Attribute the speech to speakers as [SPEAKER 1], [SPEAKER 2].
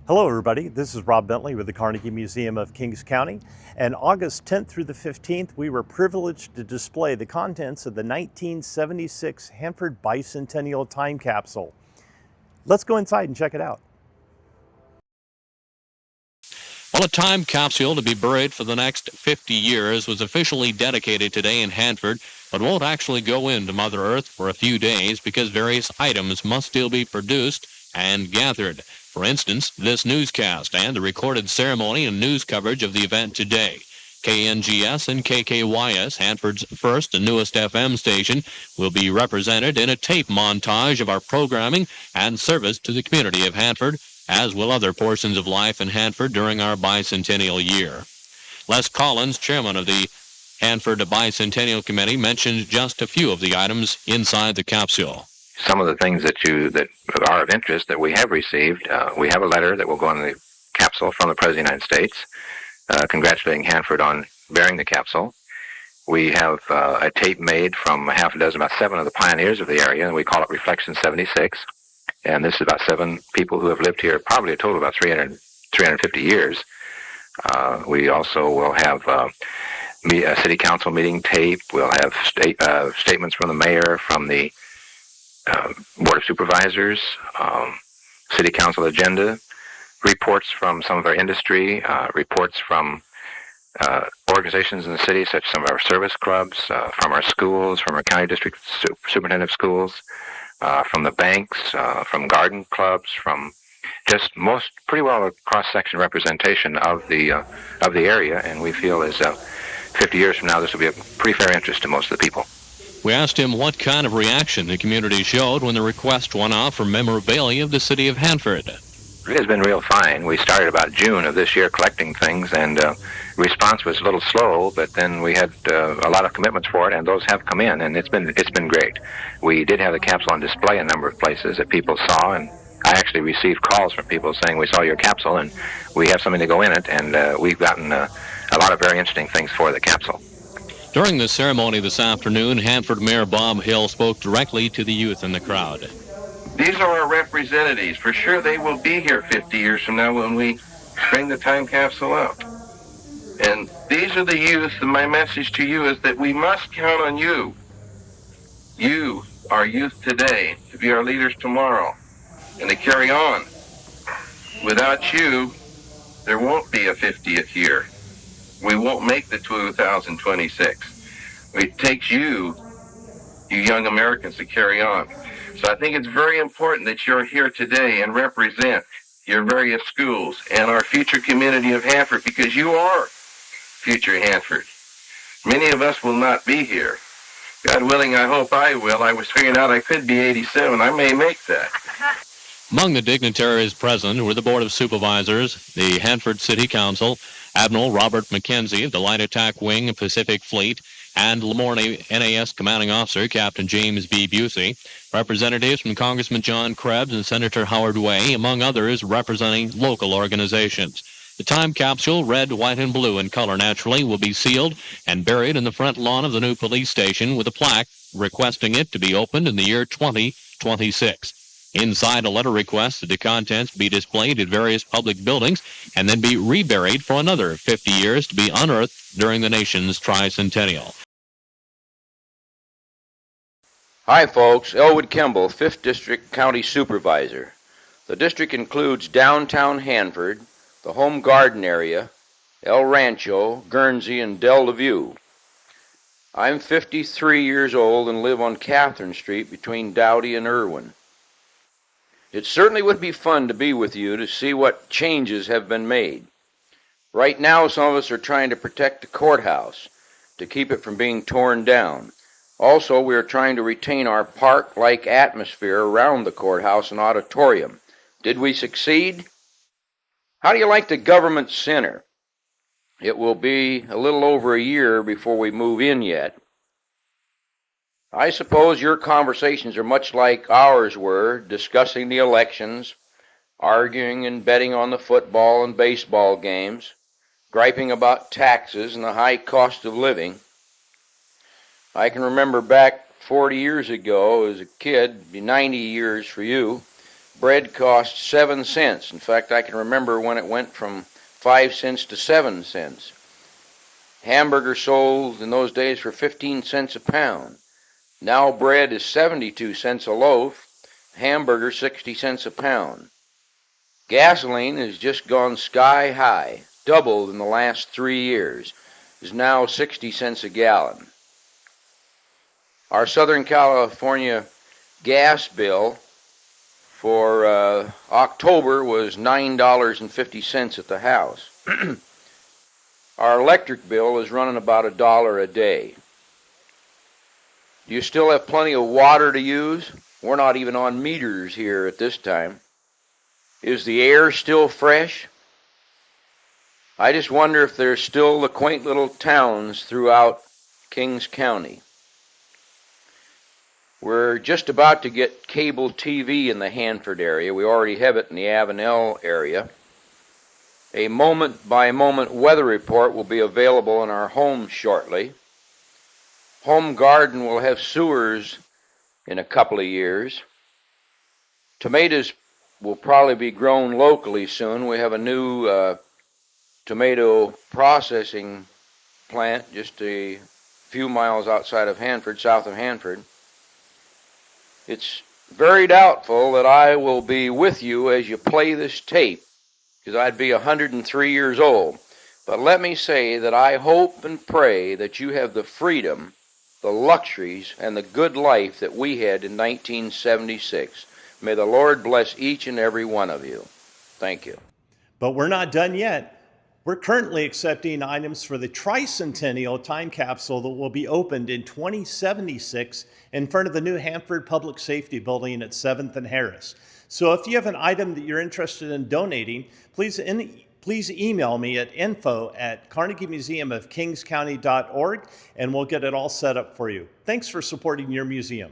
[SPEAKER 1] Hello everybody, this is Rob Bentley with the Carnegie Museum of Kings County, and August 10th through the 15th we were privileged to display the contents of the 1976 Hanford Bicentennial Time Capsule. Let's go inside and check it out.
[SPEAKER 2] Well, a time capsule to be buried for the next 50 years was officially dedicated today in Hanford, but won't actually go into Mother Earth for a few days because various items must still be produced and gathered. For instance, this newscast and the recorded ceremony and news coverage of the event today. KNGS and KKYS, Hanford's first and newest FM station, will be represented in a tape montage of our programming and service to the community of Hanford, as will other portions of life in Hanford during our bicentennial year. Les Collins, chairman of the Hanford Bicentennial Committee, mentioned just a few of the items inside the capsule.
[SPEAKER 3] Some of the things that are of interest that we have received, we have a letter that will go in the capsule from the President of the United States, congratulating Hanford on bearing the capsule. We have a tape made from about 7 of the pioneers of the area, and we call it Reflection 76. And this is about 7 people who have lived here, probably a total of about 350 years. We also will have a city council meeting tape. We'll have statements from the mayor, from the board of supervisors, city council agenda, reports from some of our industry, reports from organizations in the city, such as some of our service clubs, from our schools, from our county district superintendent schools, from the banks, from garden clubs, from just pretty well a cross-section representation of the area, and we feel as 50 years from now this will be of pretty fair interest to most of the people.
[SPEAKER 2] We asked him what kind of reaction the community showed when the request went out for memorabilia of the city of Hanford.
[SPEAKER 3] It has been real fine. We started about June of this year collecting things, and response was a little slow, but then we had a lot of commitments for it, and those have come in, and it's been great. We did have the capsule on display a number of places that people saw, and I actually received calls from people saying, we saw your capsule, and we have something to go in it, and we've gotten a lot of very interesting things for the capsule.
[SPEAKER 2] During the ceremony this afternoon, Hanford Mayor Bob Hill spoke directly to the youth in the crowd.
[SPEAKER 4] These are our representatives. For sure they will be here 50 years from now when we bring the time capsule out. And these are the youth, and my message to you is that we must count on you. You, our youth today, to be our leaders tomorrow, and to carry on. Without you, there won't be a 50th year. We won't make the 2026. It takes you young Americans, to carry on. So I think it's very important that you're here today and represent your various schools and our future community of Hanford, because you are future Hanford. Many of us will not be here. God willing, I hope I will. I was figuring out I could be 87. I may make that.
[SPEAKER 2] Among the dignitaries present were the Board of Supervisors, the Hanford City Council, Admiral Robert McKenzie of the Light Attack Wing Pacific Fleet, and Lamorne NAS Commanding Officer Captain James B. Busey, representatives from Congressman John Krebs and Senator Howard Way, among others representing local organizations. The time capsule, red, white, and blue in color naturally, will be sealed and buried in the front lawn of the new police station with a plaque requesting it to be opened in the year 2026. Inside, a letter requests that the contents be displayed at various public buildings and then be reburied for another 50 years to be unearthed during the nation's tricentennial.
[SPEAKER 5] Hi folks, Elwood Kimball, 5th District County Supervisor. The district includes downtown Hanford, the Home Garden area, El Rancho, Guernsey, and Delta View. I'm 53 years old and live on Catherine Street between Doughty and Irwin. It certainly would be fun to be with you to see what changes have been made. Right now, some of us are trying to protect the courthouse to keep it from being torn down. Also, we are trying to retain our park-like atmosphere around the courthouse and auditorium. Did we succeed? How do you like the government center? It will be a little over a year before we move in yet. I suppose your conversations are much like ours were, discussing the elections, arguing and betting on the football and baseball games, griping about taxes and the high cost of living. I can remember back 40 years ago as a kid, 90 years for you, bread cost 7 cents. In fact, I can remember when it went from 5 cents to 7 cents. Hamburger sold in those days for 15 cents a pound. Now bread is 72 cents a loaf, hamburger 60 cents a pound. Gasoline has just gone sky high, doubled in the last 3 years, is now 60 cents a gallon. Our Southern California gas bill for October was $9.50 at the house. Our electric bill is running about $1 a day. Do you still have plenty of water to use? We're not even on meters here at this time. Is the air still fresh? I just wonder if there's still the quaint little towns throughout Kings County. We're just about to get cable TV in the Hanford area. We already have it in the Avenel area. A moment-by-moment weather report will be available in our home shortly. Home garden will have sewers in a couple of years. Tomatoes will probably be grown locally soon. We have a new tomato processing plant just a few miles outside of Hanford, south of Hanford. It's very doubtful that I will be with you as you play this tape, because I'd be 103 years old. But let me say that I hope and pray that you have the freedom, the luxuries, and the good life that we had in 1976. May the Lord bless each and every one of you. Thank you.
[SPEAKER 1] But we're not done yet. We're currently accepting items for the Tricentennial Time Capsule that will be opened in 2076 in front of the new Hanford Public Safety Building at 7th and Harris. So if you have an item that you're interested in donating, please email me at info@carnegiemuseumofkingscounty.org and we'll get it all set up for you. Thanks for supporting your museum.